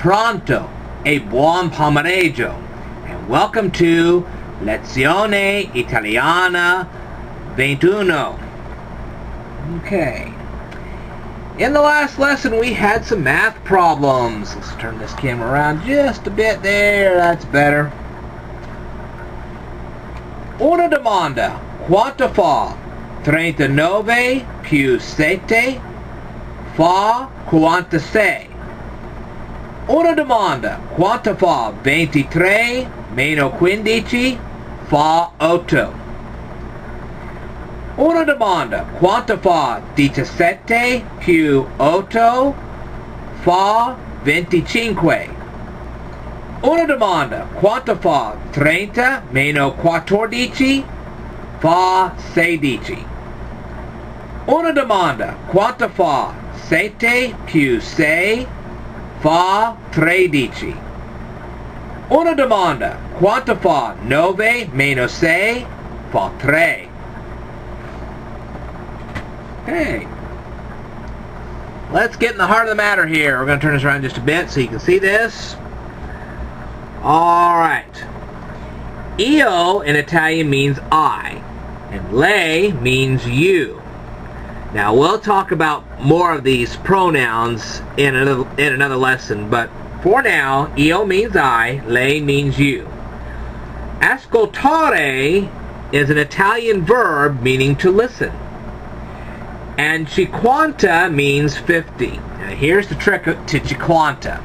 Pronto e buon pomeriggio, and welcome to Lezione Italiana Ventuno. Okay. In the last lesson we had some math problems. Let's turn this camera around just a bit there. That's better. Una domanda. Quanto fa 39 più 7 fa 46? Una domanda. Quanto fa 23 meno 15 fa 8? Una domanda. Quanto fa 17 più 8 fa 25? Una domanda. Quanto fa 30 meno 14 fa 16? Una domanda. Quanto fa 7 più 6 fa 13? Una domanda. Quanto fa 9 meno 6 fa 3? Okay. Let's get in the heart of the matter here. We're going to turn this around just a bit so you can see this. Alright. Io in Italian means I, and lei means you. Now we'll talk about more of these pronouns in another lesson, but for now, io means I, lei means you. Ascoltare is an Italian verb meaning to listen. And cinquanta means 50. Now here's the trick to cinquanta.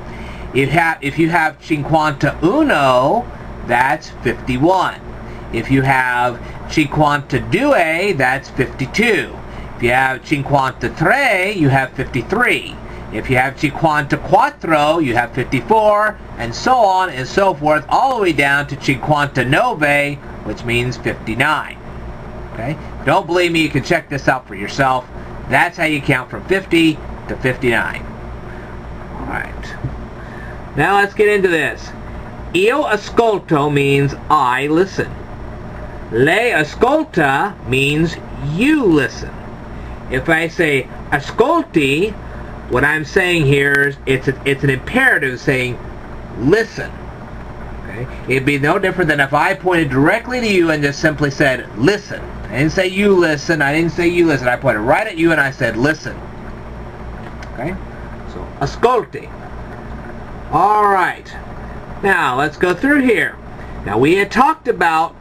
If you have cinquantuno, that's 51. If you have cinquantadue, that's 52. If you have cinquantatré, you have 53. If you have cinquantaquattro, you have 54, and so on and so forth, all the way down to cinquantanove, which means 59. Okay? Don't believe me, you can check this out for yourself. That's how you count from 50 to 59. Alright. Now let's get into this. Io ascolto means I listen. Lei ascolta means you listen. If I say ascolti, what I'm saying here is it's an imperative saying listen. Okay? It'd be no different than if I pointed directly to you and just simply said listen. I didn't say you listen, I didn't say you listen. I pointed right at you and I said listen. Okay? So ascolti. Alright. Now let's go through here. Now we had talked about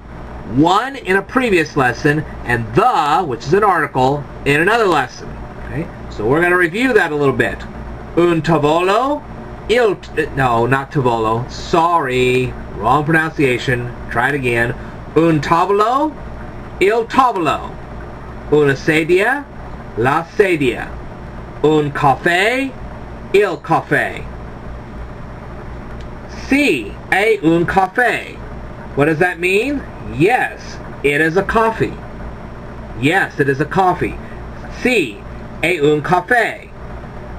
one in a previous lesson and the, which is an article, in another lesson. Okay? So we're going to review that a little bit. Un tavolo, no, not tavolo, sorry, wrong pronunciation, try it again. Un tavolo, il tavolo. Una sedia, la sedia. Un caffè, il caffè. Sì, è un caffè. What does that mean? Yes, it is a coffee. Yes, it is a coffee. Sì, è un caffè.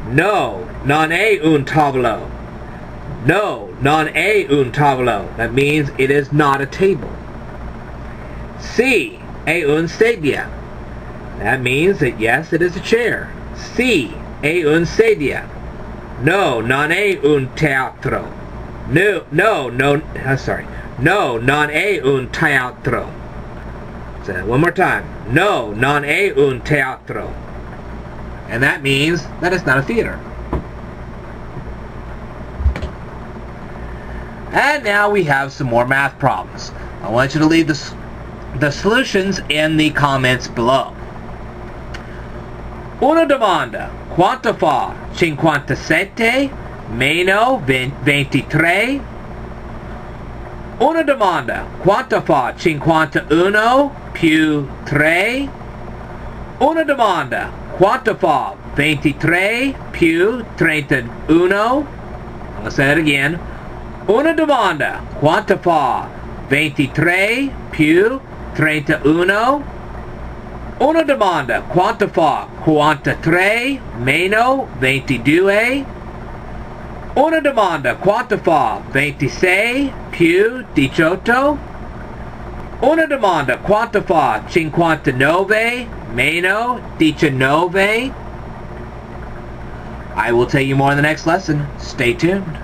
No, non è un tavolo. No, non è un tavolo. That means it is not a table. Sì, è un sedia. That means that yes, it is a chair. Sì, è un sedia. No, non è un teatro. No, non è un teatro. Say that one more time. No, non è un teatro. And that means that it's not a theater. And now we have some more math problems. I want you to leave the solutions in the comments below. Una domanda. Quanto fa 57 meno 23? Una domanda. Quanto fa 51 più 3? Una domanda. Quanto fa 23 più 31? Let's say that again. Una domanda. Quanto fa 23 più 31? Una domanda. Quanto fa 43 meno 22? Una domanda. Quanto fa 26 più 18? Una domanda. Quanto fa 59 meno 19? I will tell you more in the next lesson. Stay tuned.